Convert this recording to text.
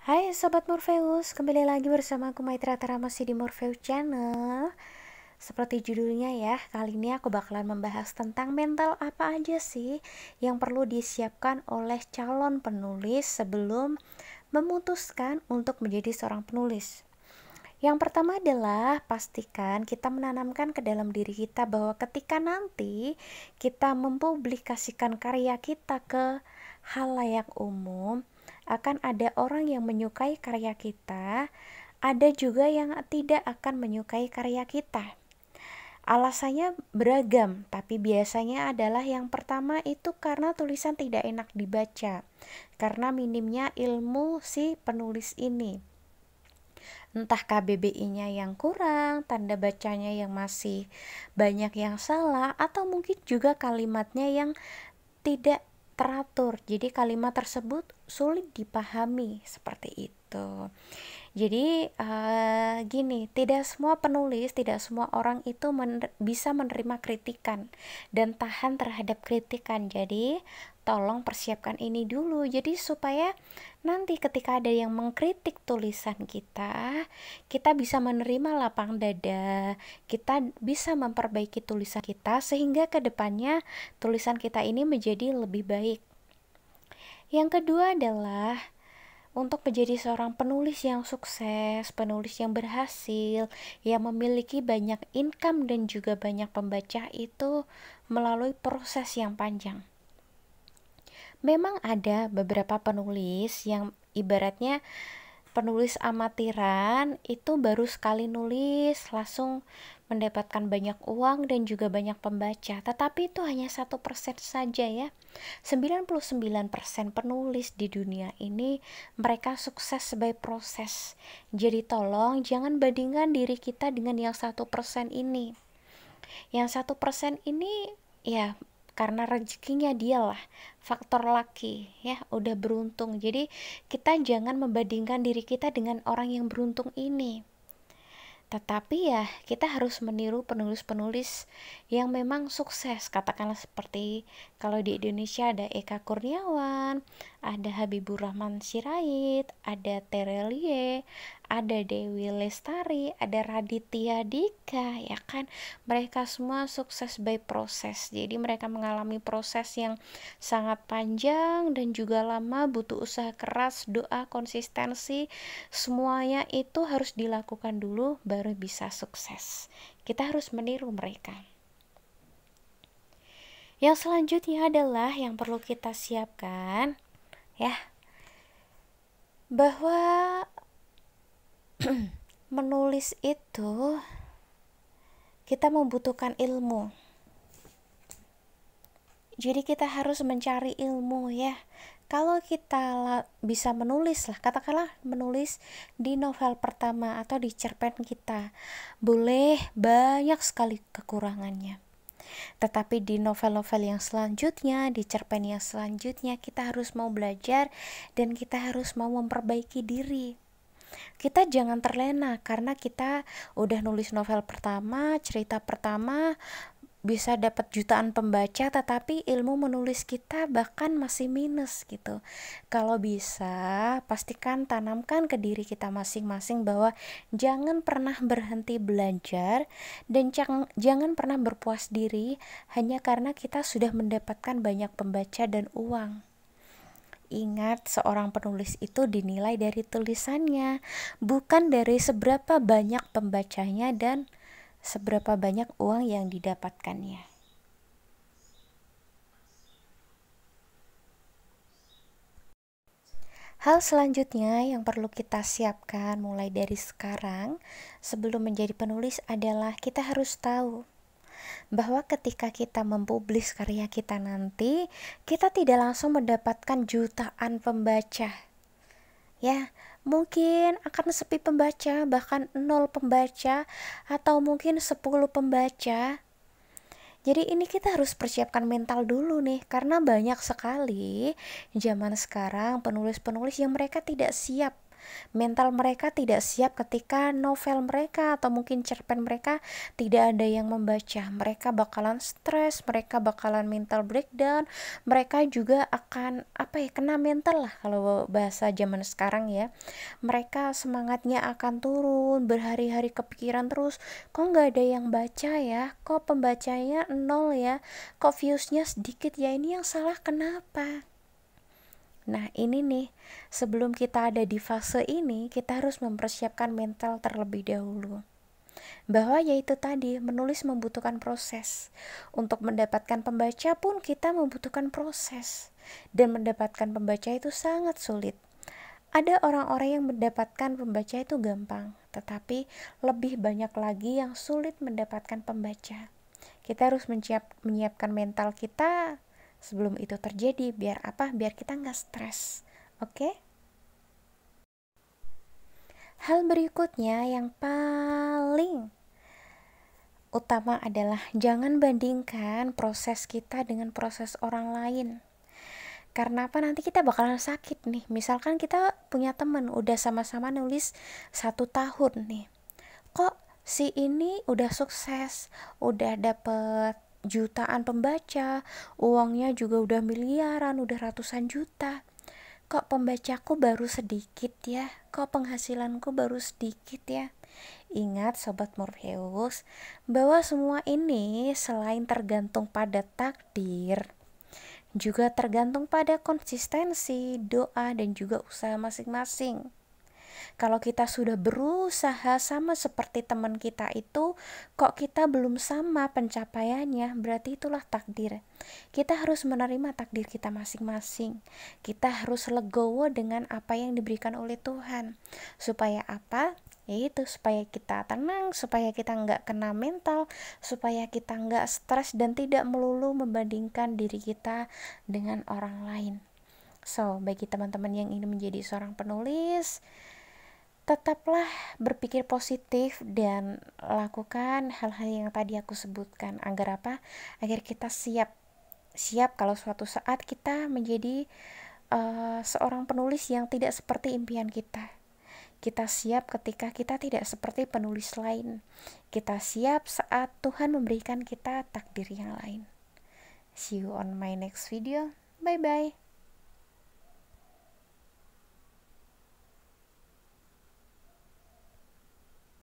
Hai Sobat Morpheus, kembali lagi bersama aku Maitra Tara masih di Morpheus Channel. Seperti judulnya ya, kali ini aku bakalan membahas tentang mental apa aja sih yang perlu disiapkan oleh calon penulis sebelum memutuskan untuk menjadi seorang penulis. Yang pertama adalah pastikan kita menanamkan ke dalam diri kita bahwa ketika nanti kita mempublikasikan karya kita ke halayak umum, akan ada orang yang menyukai karya kita, ada juga yang tidak akan menyukai karya kita. Alasannya beragam, tapi biasanya adalah yang pertama itu karena tulisan tidak enak dibaca, karena minimnya ilmu si penulis ini. Entah KBBI-nya yang kurang, tanda bacanya yang masih banyak yang salah, atau mungkin juga kalimatnya yang tidak teratur. Jadi kalimat tersebut sulit dipahami seperti itu. Jadi gini, tidak semua penulis, tidak semua orang itu bisa menerima kritikan dan tahan terhadap kritikan. Jadi tolong persiapkan ini dulu. Jadi supaya nanti ketika ada yang mengkritik tulisan kita, kita bisa menerima lapang dada, kita bisa memperbaiki tulisan kita sehingga kedepannya tulisan kita ini menjadi lebih baik. Yang kedua adalah untuk menjadi seorang penulis yang sukses, penulis yang berhasil, yang memiliki banyak income dan juga banyak pembaca itu melalui proses yang panjang. Memang ada beberapa penulis yang ibaratnya penulis amatiran itu baru sekali nulis langsung mendapatkan banyak uang dan juga banyak pembaca, tetapi itu hanya 1% saja ya. 99% penulis di dunia ini mereka sukses sebagai proses. Jadi tolong jangan bandingkan diri kita dengan yang 1% ini. Yang 1% ini ya karena rezekinya dialah, faktor laki ya, udah beruntung. Jadi kita jangan membandingkan diri kita dengan orang yang beruntung ini, tetapi ya kita harus meniru penulis-penulis yang memang sukses. Katakanlah seperti kalau di Indonesia ada Eka Kurniawan, ada Habibur Rahman Sirait, ada Terelie, ada Dewi Lestari, ada Raditya Dika, ya kan. Mereka semua sukses by proses. Jadi mereka mengalami proses yang sangat panjang dan juga lama, butuh usaha keras, doa, konsistensi. Semuanya itu harus dilakukan dulu baru bisa sukses. Kita harus meniru mereka. Yang selanjutnya adalah yang perlu kita siapkan ya, bahwa menulis itu kita membutuhkan ilmu. Jadi kita harus mencari ilmu ya. Kalau kita bisa menulis lah, katakanlah menulis di novel pertama atau di cerpen kita, boleh banyak sekali kekurangannya. Tetapi di novel-novel yang selanjutnya, di cerpen yang selanjutnya, kita harus mau belajar dan kita harus mau memperbaiki diri. Kita jangan terlena karena kita udah nulis novel pertama, cerita pertama, bisa dapat jutaan pembaca, tetapi ilmu menulis kita bahkan masih minus gitu. Kalau bisa, pastikan tanamkan ke diri kita masing-masing bahwa jangan pernah berhenti belajar dan jangan pernah berpuas diri hanya karena kita sudah mendapatkan banyak pembaca dan uang. Ingat, seorang penulis itu dinilai dari tulisannya, bukan dari seberapa banyak pembacanya dan seberapa banyak uang yang didapatkannya. Hal selanjutnya yang perlu kita siapkan mulai dari sekarang sebelum menjadi penulis adalah kita harus tahu bahwa ketika kita mempublis karya kita nanti, kita tidak langsung mendapatkan jutaan pembaca. Ya, mungkin akan sepi pembaca, bahkan 0 pembaca, atau mungkin 10 pembaca. Jadi ini kita harus persiapkan mental dulu nih, karena banyak sekali zaman sekarang penulis-penulis yang mereka tidak siap Mental mereka tidak siap ketika novel mereka atau mungkin cerpen mereka tidak ada yang membaca. Mereka bakalan stres, mereka bakalan mental breakdown, mereka juga akan kena mental lah kalau bahasa zaman sekarang ya. Mereka semangatnya akan turun, berhari-hari kepikiran terus, kok nggak ada yang baca ya, kok pembacanya nol ya, kok viewsnya sedikit ya, ini yang salah kenapa? Nah ini nih, sebelum kita ada di fase ini, kita harus mempersiapkan mental terlebih dahulu. Bahwa yaitu tadi, menulis membutuhkan proses. Untuk mendapatkan pembaca pun kita membutuhkan proses. Dan mendapatkan pembaca itu sangat sulit. Ada orang-orang yang mendapatkan pembaca itu gampang, tetapi lebih banyak lagi yang sulit mendapatkan pembaca. Kita harus menyiapkan mental kita sebelum itu terjadi, biar kita nggak stres. Oke? Hal berikutnya yang paling utama adalah jangan bandingkan proses kita dengan proses orang lain. Karena nanti kita bakalan sakit nih. Misalkan kita punya temen udah sama-sama nulis 1 tahun nih, kok si ini udah sukses, udah dapet jutaan pembaca, uangnya juga udah miliaran, udah ratusan juta, kok pembacaku baru sedikit ya, kok penghasilanku baru sedikit ya. Ingat Sobat Morpheus, bahwa semua ini selain tergantung pada takdir, juga tergantung pada konsistensi, doa, dan juga usaha masing-masing. Kalau kita sudah berusaha sama seperti teman kita itu, kok kita belum sama pencapaiannya, berarti itulah takdir. Kita harus menerima takdir kita masing-masing. Kita harus legowo dengan apa yang diberikan oleh Tuhan. Supaya apa? Yaitu supaya kita tenang, supaya kita nggak kena mental, supaya kita nggak stres dan tidak melulu membandingkan diri kita dengan orang lain. So, bagi teman-teman yang ingin menjadi seorang penulis, tetaplah berpikir positif dan lakukan hal-hal yang tadi aku sebutkan agar agar kita siap kalau suatu saat kita menjadi seorang penulis yang tidak seperti impian kita. Kita siap ketika kita tidak seperti penulis lain. Kita siap saat Tuhan memberikan kita takdir yang lain. See you on my next video. Bye bye.